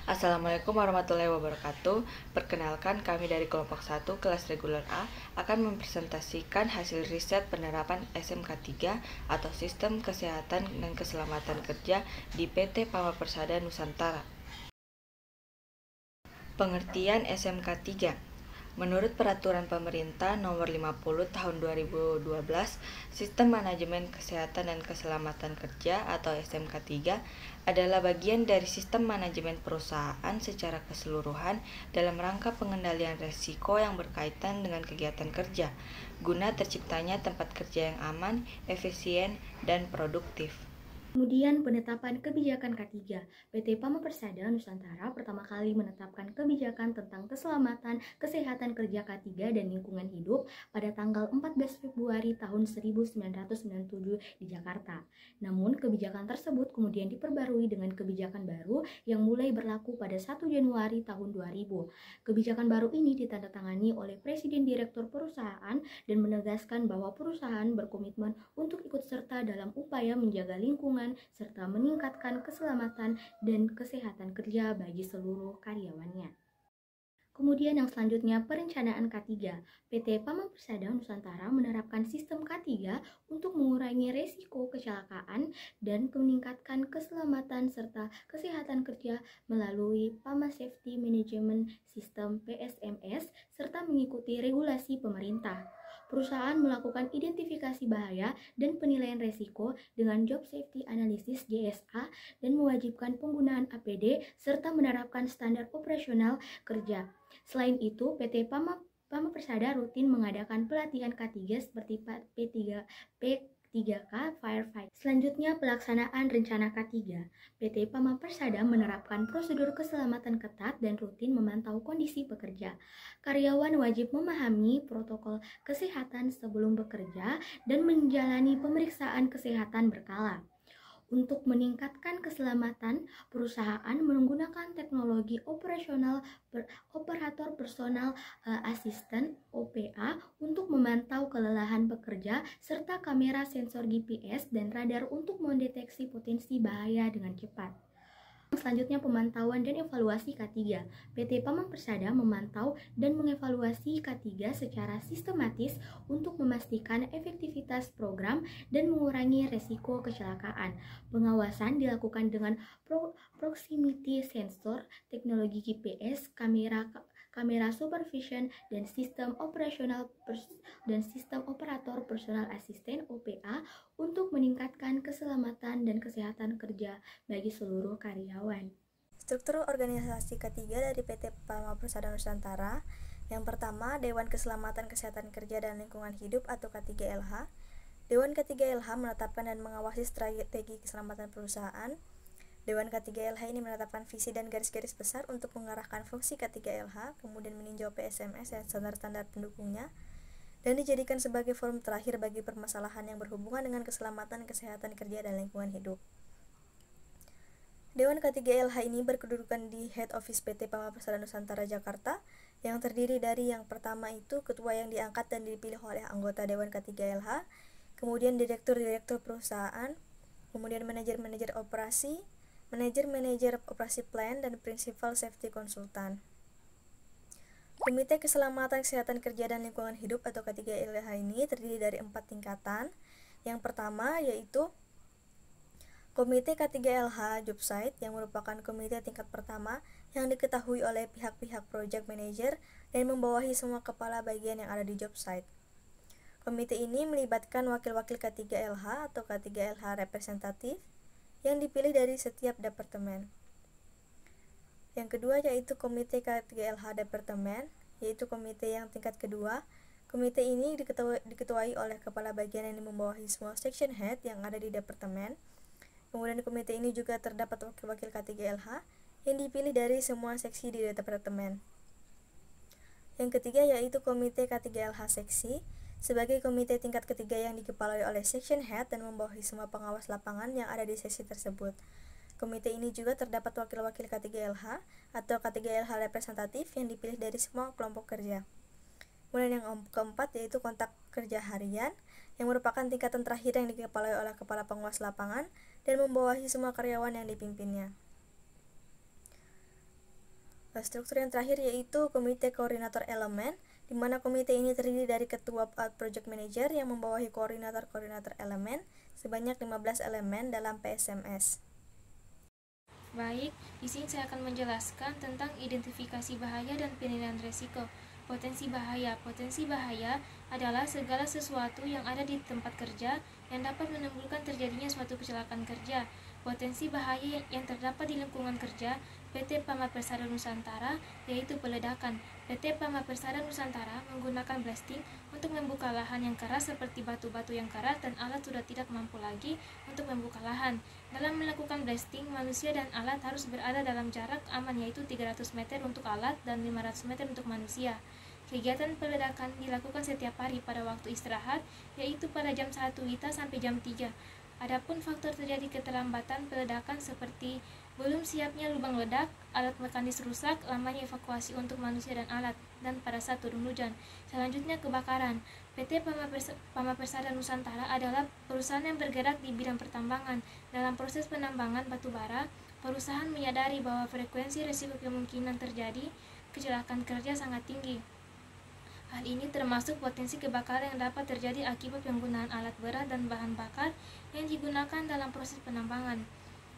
Assalamualaikum warahmatullahi wabarakatuh. Perkenalkan, kami dari kelompok 1 kelas reguler A akan mempresentasikan hasil riset penerapan SMK 3 atau Sistem Kesehatan dan Keselamatan Kerja di PT Pama Persada Nusantara. Pengertian SMK 3. Menurut Peraturan Pemerintah Nomor 50 Tahun 2012, Sistem Manajemen Kesehatan dan Keselamatan Kerja atau SMK 3 adalah bagian dari sistem manajemen perusahaan secara keseluruhan dalam rangka pengendalian risiko yang berkaitan dengan kegiatan kerja, guna terciptanya tempat kerja yang aman, efisien, dan produktif. Kemudian penetapan kebijakan K3. PT Pama Persada Nusantara pertama kali menetapkan kebijakan tentang keselamatan, kesehatan kerja K3 dan lingkungan hidup pada tanggal 14 Februari tahun 1997 di Jakarta. Namun kebijakan tersebut kemudian diperbarui dengan kebijakan baru yang mulai berlaku pada 1 Januari tahun 2000. Kebijakan baru ini ditandatangani oleh Presiden Direktur Perusahaan dan menegaskan bahwa perusahaan berkomitmen untuk ikut serta dalam upaya menjaga lingkungan serta meningkatkan keselamatan dan kesehatan kerja bagi seluruh karyawannya. Kemudian yang selanjutnya perencanaan K3. PT Pama Persada Nusantara menerapkan sistem K3 untuk mengurangi resiko kecelakaan dan meningkatkan keselamatan serta kesehatan kerja melalui Pama Safety Management System (PSMS) serta mengikuti regulasi pemerintah. Perusahaan melakukan identifikasi bahaya dan penilaian resiko dengan Job Safety Analysis (JSA) dan mewajibkan penggunaan APD serta menerapkan standar operasional kerja. Selain itu, PT Pama Persada rutin mengadakan pelatihan K3 seperti P3K Firefight. Selanjutnya, pelaksanaan rencana K3. PT Pama Persada menerapkan prosedur keselamatan ketat dan rutin memantau kondisi pekerja. Karyawan wajib memahami protokol kesehatan sebelum bekerja dan menjalani pemeriksaan kesehatan berkala. Untuk meningkatkan keselamatan, perusahaan menggunakan teknologi operator personal assistant (OPA) untuk memantau kelelahan pekerja serta kamera sensor GPS dan radar untuk mendeteksi potensi bahaya dengan cepat. Selanjutnya pemantauan dan evaluasi K3. PT Pama Persada memantau dan mengevaluasi K3 secara sistematis untuk memastikan efektivitas program dan mengurangi resiko kecelakaan. Pengawasan dilakukan dengan proximity sensor, teknologi GPS, kamera supervision, dan sistem operator personal assistant (OPA) untuk meningkatkan keselamatan dan kesehatan kerja bagi seluruh karyawan. Struktur organisasi K3 dari PT Pama Persada Nusantara. Yang pertama, Dewan Keselamatan Kesehatan Kerja dan Lingkungan Hidup atau K3LH. Dewan K3LH menetapkan dan mengawasi strategi keselamatan perusahaan. Dewan K3LH ini menetapkan visi dan garis-garis besar untuk mengarahkan fungsi K3LH, kemudian meninjau PSMS dan standar-standar pendukungnya, dan dijadikan sebagai forum terakhir bagi permasalahan yang berhubungan dengan keselamatan, kesehatan kerja, dan lingkungan hidup. Dewan K3LH ini berkedudukan di Head Office PT Pama Persada Nusantara Jakarta, yang terdiri dari yang pertama itu ketua yang diangkat dan dipilih oleh anggota Dewan K3LH, kemudian direktur-direktur perusahaan, kemudian manajer-manajer operasi, manajer operasi plan, dan principal safety konsultan. Komite Keselamatan Kesehatan Kerja dan Lingkungan Hidup atau K3LH ini terdiri dari 4 tingkatan. Yang pertama yaitu Komite K3LH Job Site, yang merupakan komite tingkat pertama yang diketahui oleh pihak-pihak project manager dan membawahi semua kepala bagian yang ada di job site. Komite ini melibatkan wakil-wakil K3LH atau K3LH representatif yang dipilih dari setiap departemen. Yang kedua yaitu Komite K3LH Departemen, yaitu komite yang tingkat kedua. Komite ini diketuai oleh kepala bagian yang membawahi semua section head yang ada di departemen. Kemudian di komite ini juga terdapat wakil-wakil K3LH yang dipilih dari semua seksi di departemen. Yang ketiga yaitu Komite K3LH Seksi, sebagai komite tingkat ketiga yang dikepalai oleh section head dan membawahi semua pengawas lapangan yang ada di seksi tersebut. Komite ini juga terdapat wakil-wakil K3LH atau K3LH representatif yang dipilih dari semua kelompok kerja. Kemudian yang keempat yaitu kontak kerja harian, yang merupakan tingkatan terakhir yang dikepalai oleh kepala pengawas lapangan dan membawahi semua karyawan yang dipimpinnya. Struktur yang terakhir yaitu Komite Koordinator Elemen, di mana komite ini terdiri dari Ketua Project Manager yang membawahi koordinator-koordinator elemen sebanyak 15 elemen dalam PSMS. Baik, di sini saya akan menjelaskan tentang identifikasi bahaya dan penilaian risiko. Potensi bahaya adalah segala sesuatu yang ada di tempat kerja yang dapat menimbulkan terjadinya suatu kecelakaan kerja. Potensi bahaya yang terdapat di lingkungan kerja PT Pama Persada Nusantara yaitu peledakan. PT Pama Persada Nusantara menggunakan blasting untuk membuka lahan yang keras seperti batu-batu yang keras dan alat sudah tidak mampu lagi untuk membuka lahan. Dalam melakukan blasting, manusia dan alat harus berada dalam jarak aman yaitu 300 meter untuk alat dan 500 meter untuk manusia. Kegiatan peledakan dilakukan setiap hari pada waktu istirahat yaitu pada jam 1 WITA sampai jam 3. Adapun faktor terjadi keterlambatan peledakan seperti belum siapnya lubang ledak, alat mekanis rusak, lamanya evakuasi untuk manusia dan alat, dan pada saat turun hujan. Selanjutnya kebakaran. PT Pama Persada Nusantara adalah perusahaan yang bergerak di bidang pertambangan. Dalam proses penambangan batu bara, perusahaan menyadari bahwa frekuensi risiko kemungkinan terjadi kecelakaan kerja sangat tinggi. Hal ini termasuk potensi kebakaran yang dapat terjadi akibat penggunaan alat berat dan bahan bakar yang digunakan dalam proses penambangan.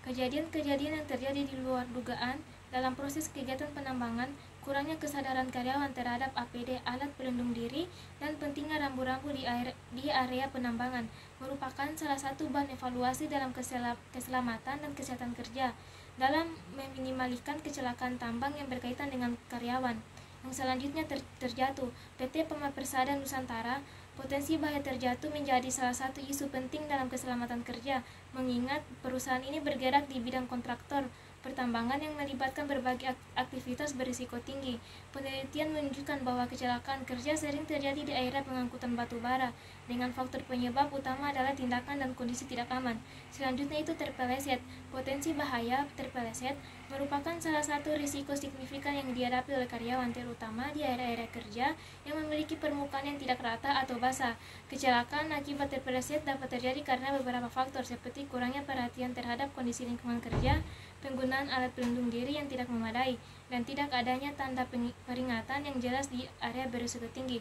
Kejadian-kejadian yang terjadi di luar dugaan dalam proses kegiatan penambangan, kurangnya kesadaran karyawan terhadap APD, alat pelindung diri, dan pentingnya rambu-rambu di area penambangan merupakan salah satu bahan evaluasi dalam keselamatan dan kesehatan kerja dalam meminimalisir kecelakaan tambang yang berkaitan dengan karyawan. Yang selanjutnya terjatuh. PT Pama Persada Nusantara, potensi bahaya terjatuh menjadi salah satu isu penting dalam keselamatan kerja, mengingat perusahaan ini bergerak di bidang kontraktor pertambangan yang melibatkan berbagai aktivitas berisiko tinggi. Penelitian menunjukkan bahwa kecelakaan kerja sering terjadi di area pengangkutan batu bara, dengan faktor penyebab utama adalah tindakan dan kondisi tidak aman. Selanjutnya itu terpeleset. Potensi bahaya terpeleset merupakan salah satu risiko signifikan yang dihadapi oleh karyawan, terutama di area-area kerja yang memiliki permukaan yang tidak rata atau basah. Kecelakaan akibat terpeleset dapat terjadi karena beberapa faktor seperti kurangnya perhatian terhadap kondisi lingkungan kerja, penggunaan alat pelindung diri yang tidak memadai, dan tidak adanya tanda peringatan yang jelas di area berisiko tinggi.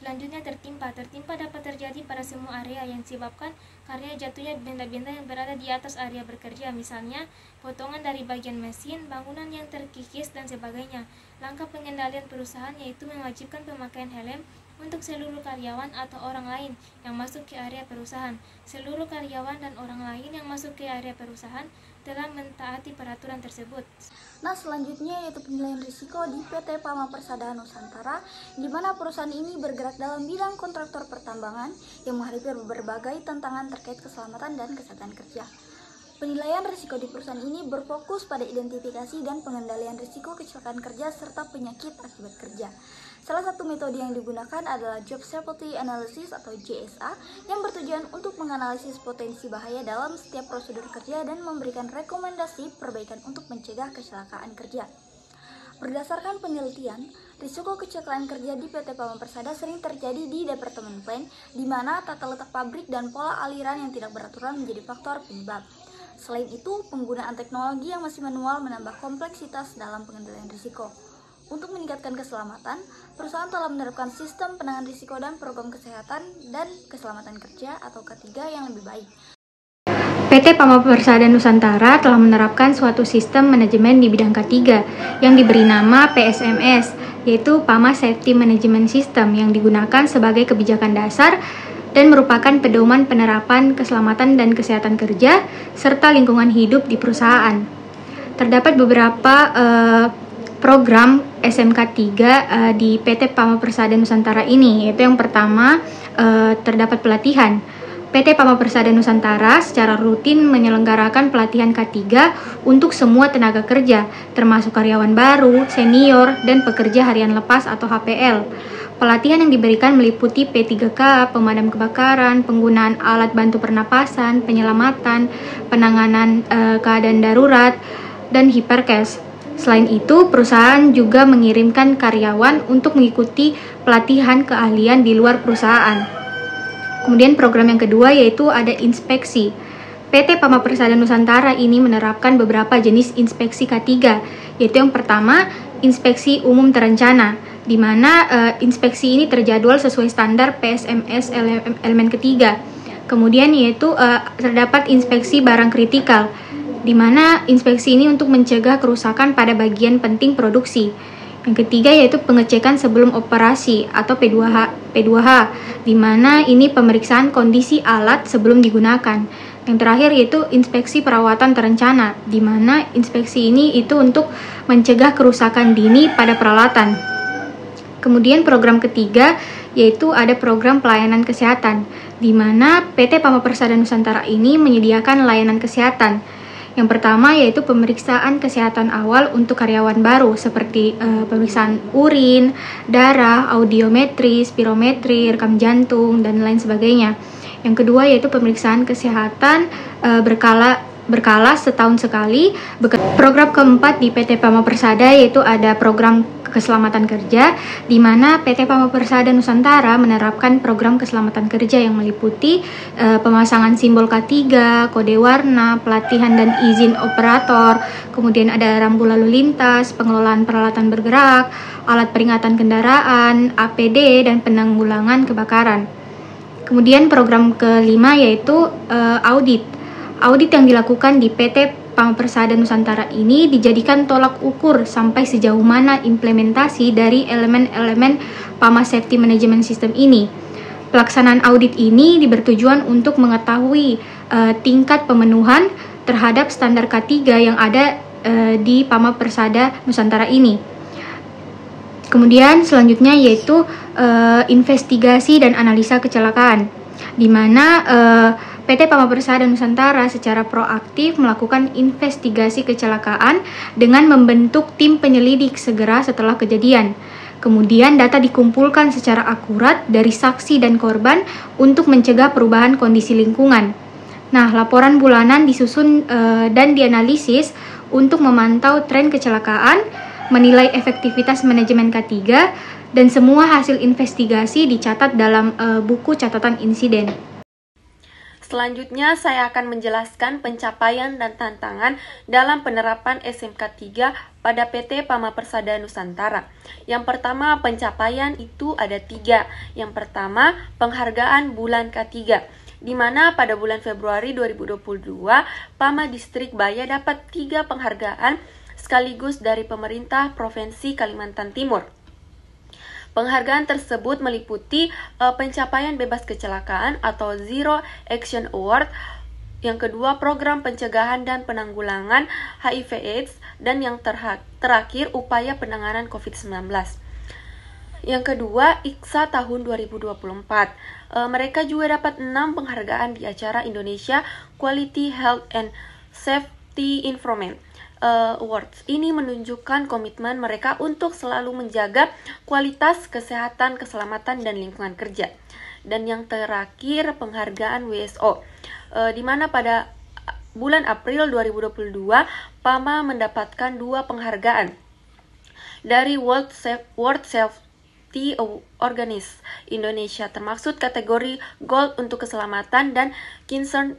Selanjutnya tertimpa. Tertimpa dapat terjadi pada semua area yang disebabkan karena jatuhnya benda-benda yang berada di atas area bekerja, misalnya potongan dari bagian mesin, bangunan yang terkikis, dan sebagainya. Langkah pengendalian perusahaan yaitu mewajibkan pemakaian helm untuk seluruh karyawan atau orang lain yang masuk ke area perusahaan. Seluruh karyawan dan orang lain yang masuk ke area perusahaan telah mentaati peraturan tersebut. Nah, selanjutnya yaitu penilaian risiko di PT Pama Persada Nusantara, di mana perusahaan ini bergerak dalam bidang kontraktor pertambangan yang menghadapi berbagai tantangan terkait keselamatan dan kesehatan kerja. Penilaian risiko di perusahaan ini berfokus pada identifikasi dan pengendalian risiko kecelakaan kerja serta penyakit akibat kerja. Salah satu metode yang digunakan adalah Job Safety Analysis atau JSA yang bertujuan untuk menganalisis potensi bahaya dalam setiap prosedur kerja dan memberikan rekomendasi perbaikan untuk mencegah kecelakaan kerja. Berdasarkan penelitian, risiko kecelakaan kerja di PT Pama Persada sering terjadi di Departemen Plant, di mana tata letak pabrik dan pola aliran yang tidak beraturan menjadi faktor penyebab. Selain itu, penggunaan teknologi yang masih manual menambah kompleksitas dalam pengendalian risiko. Untuk meningkatkan keselamatan, perusahaan telah menerapkan sistem penanganan risiko dan program kesehatan dan keselamatan kerja atau K3 yang lebih baik. PT Pama Persada Nusantara telah menerapkan suatu sistem manajemen di bidang K3 yang diberi nama PSMS, yaitu Pama Safety Management System, yang digunakan sebagai kebijakan dasar dan merupakan pedoman penerapan keselamatan dan kesehatan kerja serta lingkungan hidup di perusahaan. Terdapat beberapa program SMK 3 di PT Pama Persada Nusantara ini, yaitu yang pertama terdapat pelatihan. PT Pama Persada Nusantara secara rutin menyelenggarakan pelatihan K3 untuk semua tenaga kerja, termasuk karyawan baru, senior, dan pekerja harian lepas atau HPL. Pelatihan yang diberikan meliputi P3K, pemadam kebakaran, penggunaan alat bantu pernapasan, penyelamatan, penanganan keadaan darurat, dan hipercase. Selain itu, perusahaan juga mengirimkan karyawan untuk mengikuti pelatihan keahlian di luar perusahaan. Kemudian program yang kedua yaitu ada inspeksi. PT Pama Persada Nusantara ini menerapkan beberapa jenis inspeksi K3, yaitu yang pertama, inspeksi umum terencana, di mana inspeksi ini terjadwal sesuai standar PSMS elemen ketiga. Kemudian yaitu terdapat inspeksi barang kritikal, di mana inspeksi ini untuk mencegah kerusakan pada bagian penting produksi. Yang ketiga yaitu pengecekan sebelum operasi atau P2H, di mana ini pemeriksaan kondisi alat sebelum digunakan. Yang terakhir yaitu inspeksi perawatan terencana, di mana inspeksi ini itu untuk mencegah kerusakan dini pada peralatan. Kemudian program ketiga yaitu ada program pelayanan kesehatan, di mana PT Pama Persada Nusantara ini menyediakan layanan kesehatan. Yang pertama yaitu pemeriksaan kesehatan awal untuk karyawan baru seperti pemeriksaan urin, darah, audiometri, spirometri, rekam jantung, dan lain sebagainya. Yang kedua yaitu pemeriksaan kesehatan berkala setahun sekali. Program keempat di PT Pama Persada yaitu ada program keselamatan kerja, di mana PT Pama Persada Nusantara menerapkan program keselamatan kerja yang meliputi pemasangan simbol K3, kode warna, pelatihan dan izin operator, kemudian ada rambu lalu lintas, pengelolaan peralatan bergerak, alat peringatan kendaraan, APD, dan penanggulangan kebakaran. Kemudian program kelima yaitu audit. Audit yang dilakukan di PT Pama Persada Nusantara ini dijadikan tolak ukur sampai sejauh mana implementasi dari elemen-elemen Pama Safety Management System ini. Pelaksanaan audit ini bertujuan untuk mengetahui tingkat pemenuhan terhadap standar K3 yang ada di Pama Persada Nusantara ini. Kemudian selanjutnya yaitu investigasi dan analisa kecelakaan, di mana PT Pama Persada Nusantara secara proaktif melakukan investigasi kecelakaan dengan membentuk tim penyelidik segera setelah kejadian. Kemudian data dikumpulkan secara akurat dari saksi dan korban untuk mencegah perubahan kondisi lingkungan. Nah, laporan bulanan disusun dan dianalisis untuk memantau tren kecelakaan, menilai efektivitas manajemen K3, dan semua hasil investigasi dicatat dalam buku catatan insiden. Selanjutnya saya akan menjelaskan pencapaian dan tantangan dalam penerapan SMK 3 pada PT Pama Persada Nusantara. Yang pertama, pencapaian itu ada 3. Yang pertama, penghargaan bulan K3, di mana pada bulan Februari 2022, Pama Distrik Baya dapat 3 penghargaan sekaligus dari pemerintah Provinsi Kalimantan Timur. Penghargaan tersebut meliputi pencapaian bebas kecelakaan atau Zero Action Award. Yang kedua, program pencegahan dan penanggulangan HIV/AIDS, dan yang terakhir upaya penanganan COVID-19. Yang kedua, IKSA tahun 2024. Mereka juga dapat 6 penghargaan di acara Indonesia Quality Health and Safety Improvement Awards. Ini menunjukkan komitmen mereka untuk selalu menjaga kualitas kesehatan, keselamatan, dan lingkungan kerja. Dan yang terakhir, penghargaan WSO, di mana pada bulan April 2022, Pama mendapatkan 2 penghargaan dari World Safety Organization Indonesia, termasuk kategori Gold untuk keselamatan dan Concern.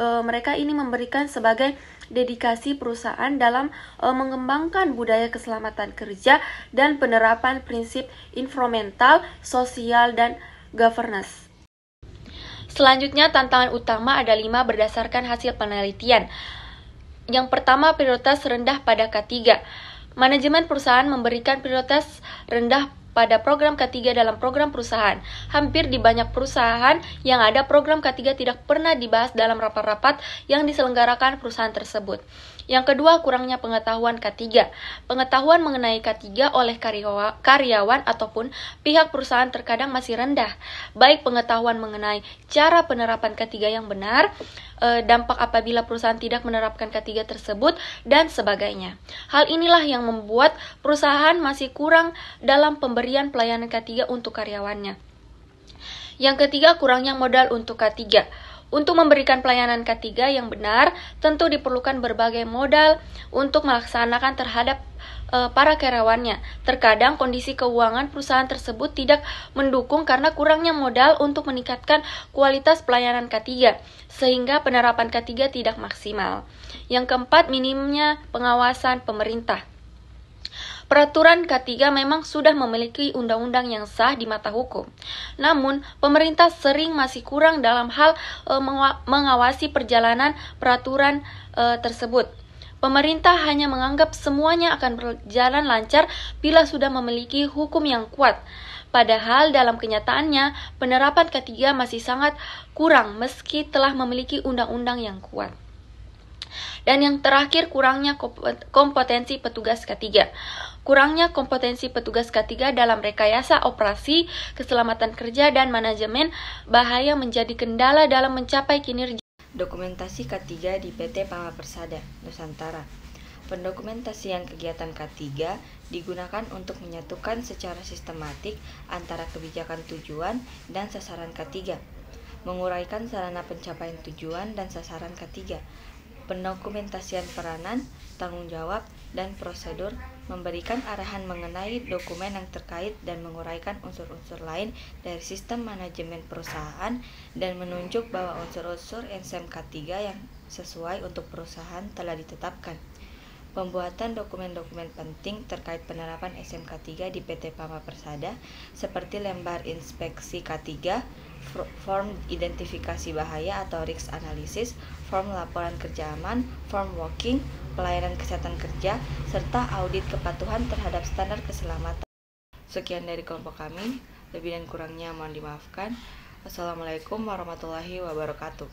Mereka ini memberikan sebagai dedikasi perusahaan dalam mengembangkan budaya keselamatan kerja dan penerapan prinsip environmental, sosial, dan governance. Selanjutnya, tantangan utama ada 5 berdasarkan hasil penelitian. Yang pertama, prioritas rendah pada K3. Manajemen perusahaan memberikan prioritas rendah pada program K3 dalam program perusahaan. Hampir di banyak perusahaan yang ada, program K3 tidak pernah dibahas dalam rapat-rapat yang diselenggarakan perusahaan tersebut. Yang kedua, kurangnya pengetahuan K3. Pengetahuan mengenai K3 oleh karyawan ataupun pihak perusahaan terkadang masih rendah. Baik pengetahuan mengenai cara penerapan K3 yang benar, dampak apabila perusahaan tidak menerapkan K3 tersebut, dan sebagainya. Hal inilah yang membuat perusahaan masih kurang dalam pemberian pelayanan K3 untuk karyawannya. Yang ketiga, kurangnya modal untuk K3. Untuk memberikan pelayanan K3 yang benar, tentu diperlukan berbagai modal untuk melaksanakan terhadap para karyawannya. Terkadang kondisi keuangan perusahaan tersebut tidak mendukung karena kurangnya modal untuk meningkatkan kualitas pelayanan K3, sehingga penerapan K3 tidak maksimal. Yang keempat, minimnya pengawasan pemerintah. Peraturan K3 memang sudah memiliki undang-undang yang sah di mata hukum. Namun, pemerintah sering masih kurang dalam hal mengawasi perjalanan peraturan tersebut. Pemerintah hanya menganggap semuanya akan berjalan lancar bila sudah memiliki hukum yang kuat. Padahal dalam kenyataannya, penerapan K3 masih sangat kurang meski telah memiliki undang-undang yang kuat. Dan yang terakhir, kurangnya kompetensi petugas K3. Kurangnya kompetensi petugas K3 dalam rekayasa operasi, keselamatan kerja, dan manajemen bahaya menjadi kendala dalam mencapai kinerja. Dokumentasi K3 di PT Pama Persada Nusantara. Pendokumentasian kegiatan K3 digunakan untuk menyatukan secara sistematik antara kebijakan tujuan dan sasaran K3, menguraikan sarana pencapaian tujuan dan sasaran K3, pendokumentasian peranan, tanggung jawab, dan prosedur, memberikan arahan mengenai dokumen yang terkait dan menguraikan unsur-unsur lain dari sistem manajemen perusahaan, dan menunjuk bahwa unsur-unsur SMK3 yang sesuai untuk perusahaan telah ditetapkan. Pembuatan dokumen-dokumen penting terkait penerapan SMK3 di PT Pama Persada seperti lembar inspeksi K3, form identifikasi bahaya atau risk analysis, form laporan kerja aman, form walking, pelayanan kesehatan kerja, serta audit kepatuhan terhadap standar keselamatan. Sekian dari kelompok kami, lebih dan kurangnya mohon dimaafkan. Wassalamualaikum warahmatullahi wabarakatuh.